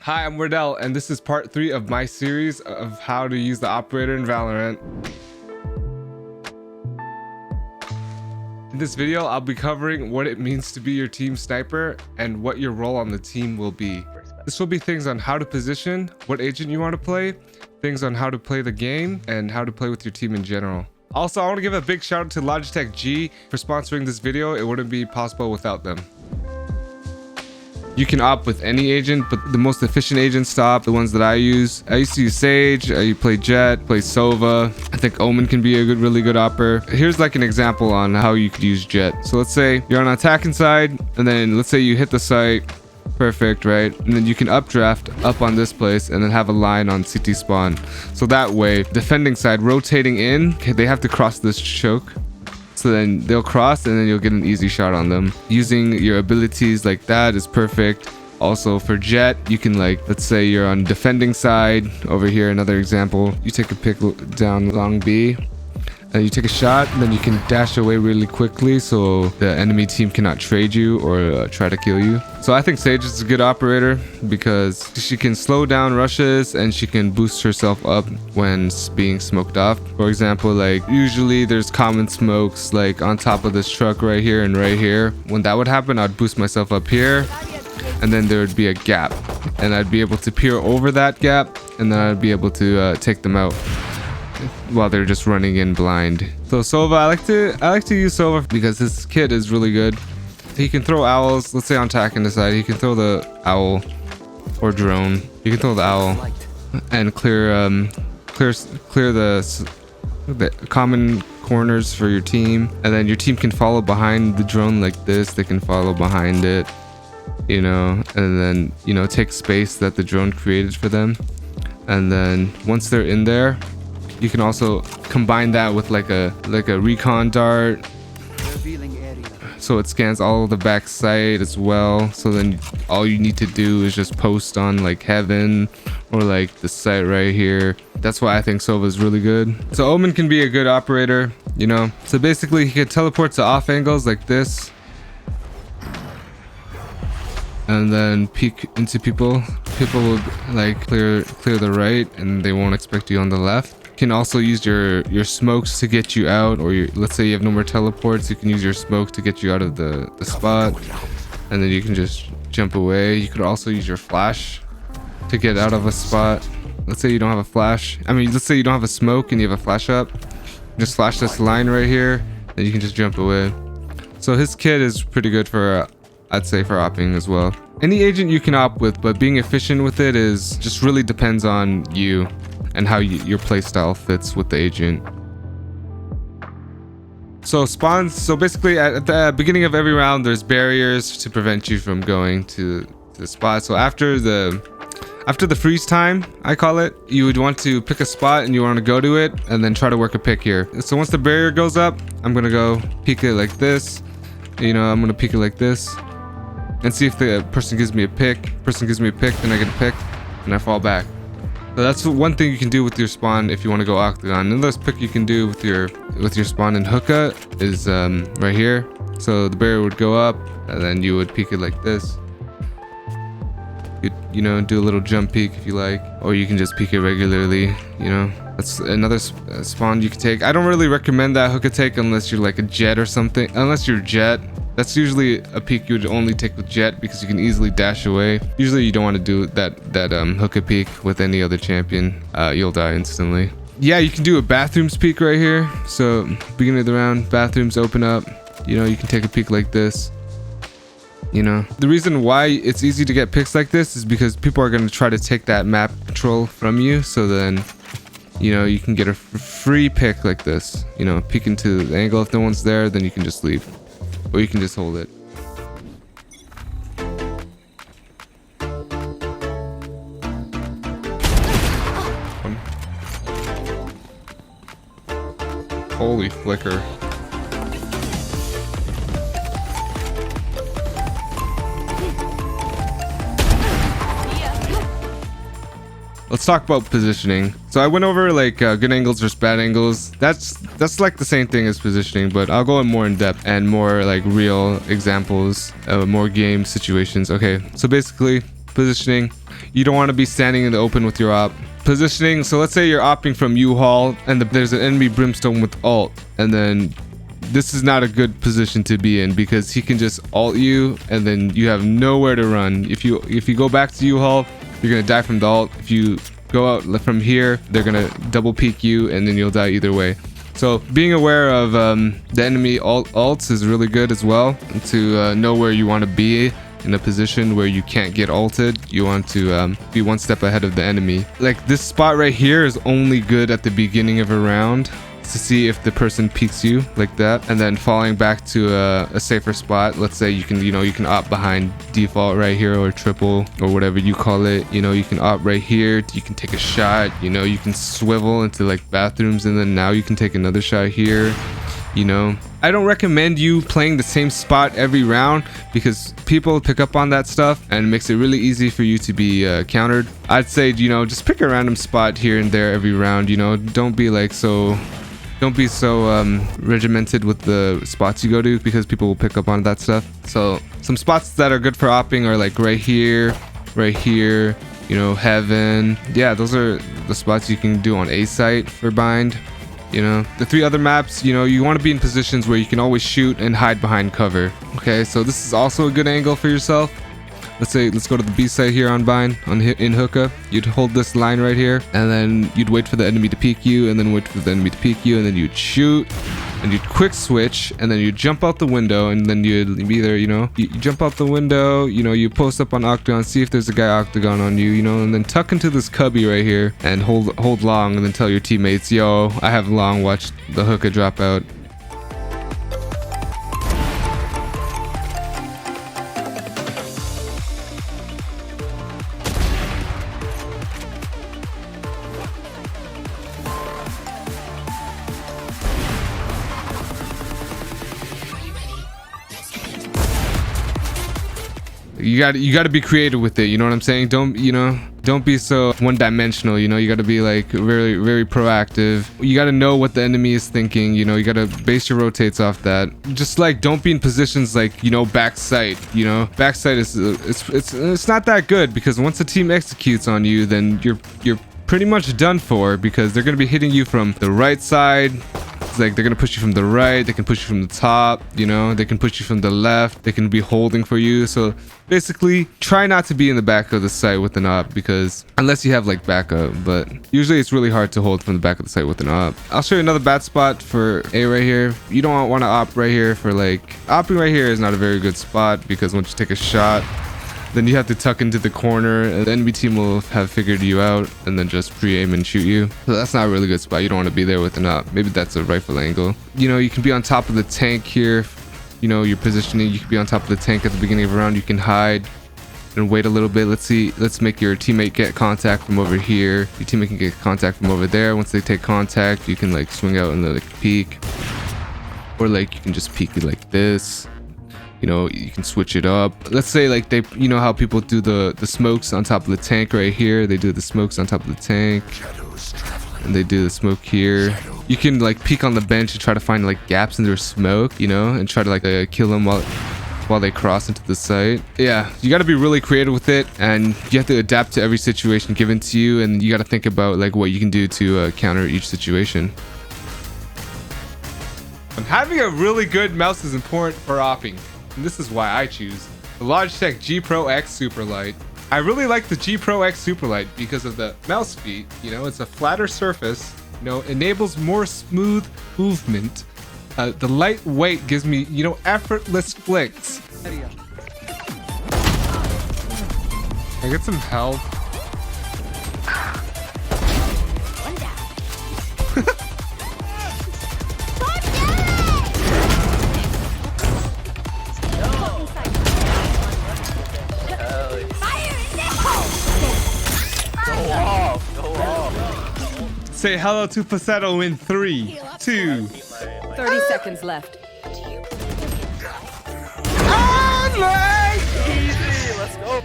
Hi, I'm Wardell, and this is part 3 of my series of how to use the operator in Valorant. In this video, I'll be covering what it means to be your team sniper and what your role on the team will be. This will be things on how to position, what agent you want to play, things on how to play the game, and how to play with your team in general. Also, I want to give a big shout out to Logitech G for sponsoring this video. It wouldn't be possible without them. You can opt with any agent, but the most efficient agents to opt, the ones that I use. I used to use Sage, you play Jett, play Sova. I think Omen can be a really good opper. Here's like an example on how you could use Jett. So let's say you're on attacking side, and then let's say you hit the site. Perfect, right? And then you can updraft up on this place and then have a line on CT spawn. So that way, defending side rotating in, they have to cross this choke. So then they'll cross and then you'll get an easy shot on them. Using your abilities like that is perfect. Also for Jett, you can let's say you're on defending side. Over here, another example. You take a pick down long B. And you take a shot, and then you can dash away really quickly so the enemy team cannot trade you or try to kill you. So I think Sage is a good operator because she can slow down rushes and she can boost herself up when being smoked off. For example, usually there's common smokes on top of this truck right here and right here. When that would happen, I'd boost myself up here, and then there would be a gap, and I'd be able to peer over that gap, and then I'd be able to take them out while they're just running in blind. So Sova, I like to use Sova because his kit is really good. He can throw owls. Let's say on attacking the side, he can throw the owl or drone. You can throw the owl and clear the common corners for your team, and then your team can follow behind the drone like this. They can follow behind it, and then take space that the drone created for them. And then once they're in there, you can also combine that with like a recon dart, so it scans all of the back side as well. So then all you need to do is just post on heaven or the site right here. That's why I think Sova is really good. So Omen can be a good operator, so basically he can teleport to off angles like this and then peek into people. People will clear the right and they won't expect you on the left. Can also use your smokes to get you out, or let's say you have no more teleports, you can use your smoke to get you out of the spot, and then you can just jump away. You could also use your flash to get out of a spot. Let's say you don't have a flash, let's say you don't have a smoke and you have a flash up, just flash this line right here and you can just jump away. So his kit is pretty good for I'd say for opping as well. Any agent you can opt with, but being efficient with it is just really depends on you and how your playstyle fits with the agent. So spawns, so basically at the beginning of every round there's barriers to prevent you from going to the spot. So after the freeze time, I call it, you would want to pick a spot and you want to go to it and then try to work a pick here. So once the barrier goes up, I'm gonna go peek it like this. I'm gonna peek it like this and see if the person gives me a pick. Then I get a pick and I fall back. So that's one thing you can do with your spawn if you want to go octagon. Another pick you can do with your spawn in hookah is right here. So the barrier would go up and then you would peek it like this. You'd do a little jump peek if you like, or you can just peek it regularly. That's another spawn you can take. I don't really recommend that hookah take unless you're like a Jett or something. Unless you're Jett, that's usually a peek you would only take with Jett because you can easily dash away. Usually you don't want to do that hookah peek with any other champion. You'll die instantly. Yeah, you can do a bathrooms peek right here. So beginning of the round, bathrooms open up. You can take a peek like this. The reason why it's easy to get picks like this is because people are going to try to take that map control from you. So then you can get a free pick like this. Peek into the angle. If no one's there, then you can just leave, or you can just hold it. Holy flicker. Let's talk about positioning. So I went over good angles versus bad angles. That's like the same thing as positioning, but I'll go in more in depth and more real examples, more game situations. Okay, so basically Positioning, you don't want to be standing in the open with your op. Positioning, so let's say you're opping from U-Haul and there's an enemy Brimstone with ult, and then this is not a good position to be in because he can just ult you and then you have nowhere to run. If you go back to U-Haul, you're gonna die from the ult. If you go out from here, they're gonna double peek you and then you'll die either way. So being aware of the enemy ults is really good as well, to know where you want to be in a position where you can't get ulted. You want to be one step ahead of the enemy. Like this spot right here is only good at the beginning of a round to see if the person peeks you like that, and then falling back to a safer spot. Let's say you can opt behind default right here, or triple, or whatever you call it. You can opt right here. You can take a shot. You can swivel into like bathrooms, and then now you can take another shot here. I don't recommend you playing the same spot every round because people pick up on that stuff and it makes it really easy for you to be countered. I'd say just pick a random spot here and there every round. Don't be so regimented with the spots you go to because people will pick up on that stuff. So some spots that are good for opping are like right here, heaven. Yeah, those are the spots you can do on A site for bind. The 3 other maps, you want to be in positions where you can always shoot and hide behind cover. Okay, so this is also a good angle for yourself. Let's go to the B site here on bind, in hookah. You'd hold this line right here, and then you'd wait for the enemy to peek you, and then wait for the enemy to peek you, and then you'd shoot, and you'd quick switch, and then you'd jump out the window, and then you'd either, you jump out the window, you post up on octagon, see if there's a guy octagon on you, and then tuck into this cubby right here, and hold long, and then tell your teammates, yo, I have long, watch the hookah drop out. You got to be creative with it. You know what I'm saying? Don't be so one-dimensional. You got to be like very, very proactive. You got to know what the enemy is thinking. You got to base your rotates off that. Just like don't be in positions like back sight. Back sight is it's not that good because once the team executes on you, then you're pretty much done for because they're gonna be hitting you from the right side. It's like they're gonna push you from the right, they can push you from the top, they can push you from the left, they can be holding for you. So basically try not to be in the back of the site with an op, because unless you have like backup, but usually it's really hard to hold from the back of the site with an op. I'll show you another bad spot for A right here. You don't want to op right here for like opping right here is not a very good spot, because once you take a shot, then you have to tuck into the corner and the enemy team will have figured you out and then just pre-aim and shoot you. So that's not a really good spot. You don't want to be there with an op. Maybe that's a rifle angle. You can be on top of the tank here. Your positioning, you can be on top of the tank at the beginning of a round. You can hide and wait a little bit. Let's make your teammate get contact from over here. Your teammate can get contact from over there. Once they take contact, you can like swing out and like peek, or like you can just peek it like this. You can switch it up. Let's say like they, how people do the smokes on top of the tank right here. They do the smokes on top of the tank, and they do the smoke here. You can like peek on the bench and try to find like gaps in their smoke, and try to like kill them while they cross into the site. Yeah, you got to be really creative with it, and you have to adapt to every situation given to you, and you got to think about like what you can do to counter each situation. Having a really good mouse is important for opping. And this is why I choose the Logitech G Pro X Superlight. I really like the G Pro X Superlight because of the mouse feet. It's a flatter surface, enables more smooth movement. The lightweight gives me, effortless flicks. Can I get some help? Say hello to Passetto in 3, 2. 30 seconds left. Easy, let's go.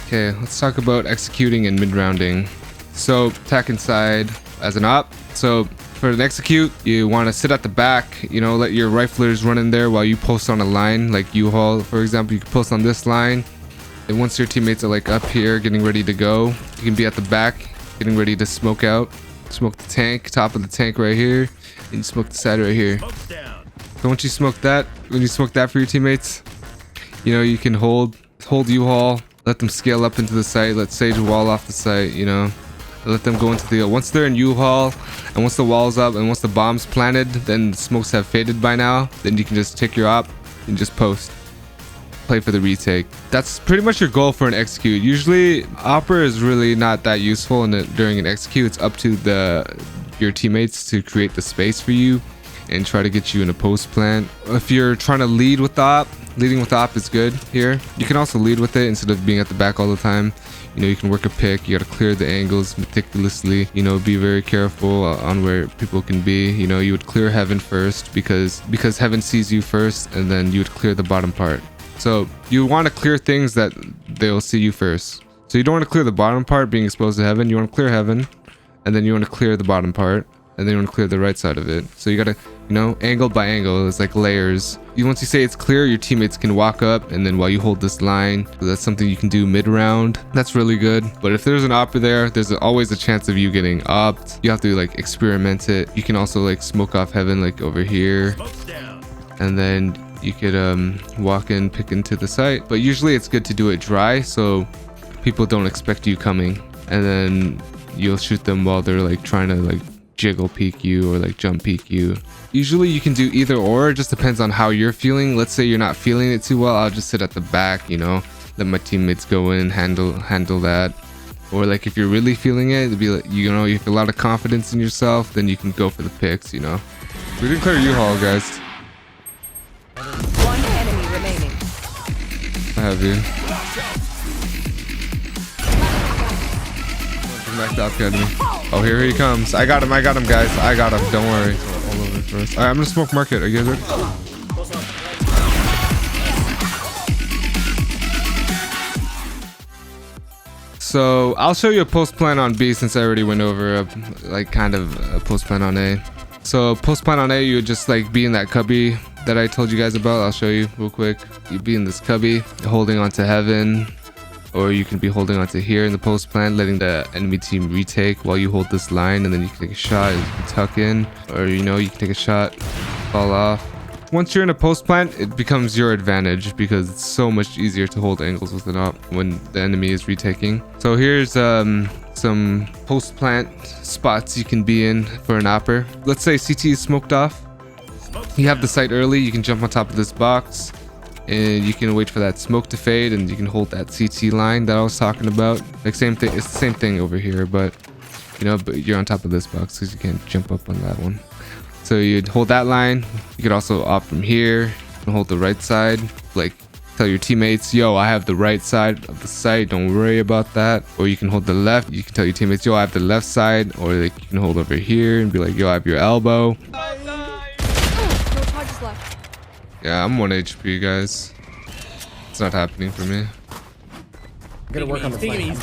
Okay, let's talk about executing and mid-rounding. So attack inside as an op. So for an execute, you want to sit at the back, let your riflers run in there while you post on a line, like U-Haul, for example. You can post on this line, And once your teammates are like up here getting ready to go, you can be at the back getting ready to smoke out. Smoke the tank, top of the tank right here, and you smoke the side right here. So once you smoke that, when you smoke that for your teammates, you know, you can hold U-Haul, let them scale up into the site, let Sage wall off the site, you know, let them go into the, once they're in U-Haul, and once the wall's up, and once the bomb's planted, then the smokes have faded by now, then you can just take your op and just post. Play for the retake. That's pretty much your goal for an execute. Usually opera is really not that useful during an execute. It's up to your teammates to create the space for you and try to get you in a post plant. If you're trying to lead with the op, leading with the op is good here. You can also lead with it instead of being at the back all the time. You know, you can work a pick. You got to clear the angles meticulously. You know, be very careful on where people can be. You know, you would clear heaven first because heaven sees you first, and then you would clear the bottom part. So you want to clear things that they'll see you first. So you don't want to clear the bottom part being exposed to heaven. You want to clear heaven, and then you want to clear the bottom part, and then you want to clear the right side of it. So you got to, you know, angle by angle. It's like layers. Once you say it's clear, your teammates can walk up, and then while you hold this line, so that's something you can do mid-round. That's really good. But if there's an opper there, there's always a chance of you getting opt. You have to like experiment it. You can also like smoke off heaven like over here, and then you could walk in, pick into the site. But usually it's good to do it dry so people don't expect you coming, and then you'll shoot them while they're like trying to like jiggle peek you or like jump peek you. Usually you can do either or. It just depends on how you're feeling. Let's say you're not feeling it too well, I'll just sit at the back, you know, let my teammates go in, handle that. Or like if you're really feeling it, it'd be like, you know, you have a lot of confidence in yourself, then you can go for the picks, you know. We didn't clear U-Haul, guys. One enemy remaining. I have you. Back to academy. Oh, here he comes. I got him, guys. I got him. Don't worry. All over first. All right, I'm gonna smoke market. Are you guys ready? So I'll show you a post plan on B since I already went over like kind of a post plan on A. So post plan on A, you would just like be in that cubby that I told you guys about. I'll show you real quick. You'd be in this cubby, holding onto heaven, or you can be holding onto here in the post plan, letting the enemy team retake while you hold this line, and then you can take a shot, you can tuck in, or you know, you can take a shot, fall off. Once you're in a post plant, it becomes your advantage because it's so much easier to hold angles with an op when the enemy is retaking. So here's some post plant spots you can be in for an opper. Let's say CT is smoked off. You have the site early, you can jump on top of this box and you can wait for that smoke to fade, and you can hold that CT line that I was talking about. Like same thing, it's the same thing over here, but you know, but you're on top of this box because you can't jump up on that one. So you'd hold that line. You could also opt from here and hold the right side. Like tell your teammates, yo, I have the right side of the site, don't worry about that. Or you can hold the left. You can tell your teammates, yo, I have the left side. Or like you can hold over here and be like, yo, I have your elbow. Yeah, I'm 1 HP, guys. It's not happening for me. I'm gonna work on the flank.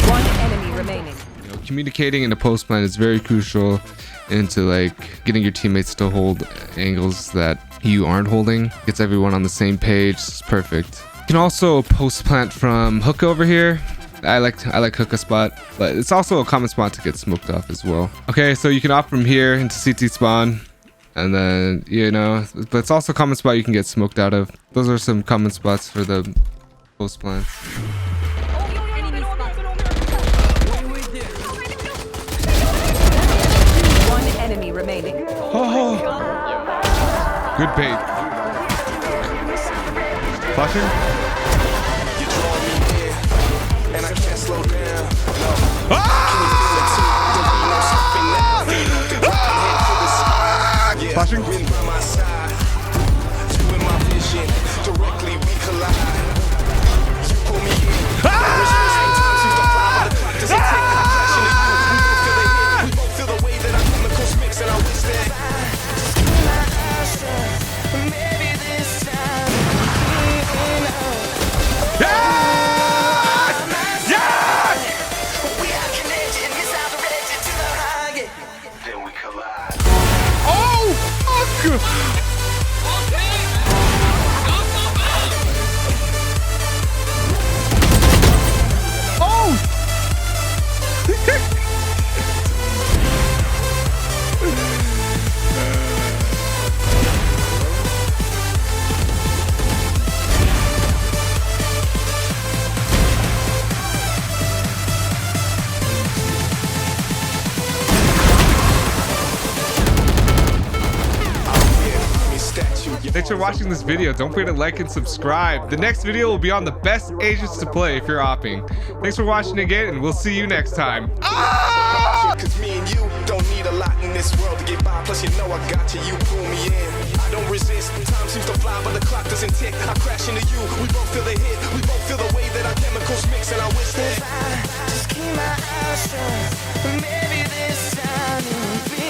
One enemy remaining. You know, communicating in the post plan is very crucial into like getting your teammates to hold angles that you aren't holding. Gets everyone on the same page. It's perfect. You can also post plant from hookah over here. I like hookah spot, but it's also a common spot to get smoked off as well. Okay, so you can opt from here into CT spawn. And then, you know, but it's also a common spot you can get smoked out of. Those are some common spots for the post plants. One enemy remaining. Oh, good bait. Flashing. Flashing. Thanks for watching this video. Don't forget to like and subscribe. The next video will be on the best agents to play if you're opping. Thanks for watching again, and we'll see you next time. Cause me and you don't need a lot in this world to get by. Plus you know I got you, you pull me in. I don't resist, time seems to fly but the clock doesn't tick. I crash into you, we both feel the hit. We both feel the way that our chemicals mix. And I wish that Just keep my eyes shut. Maybe this time you'll be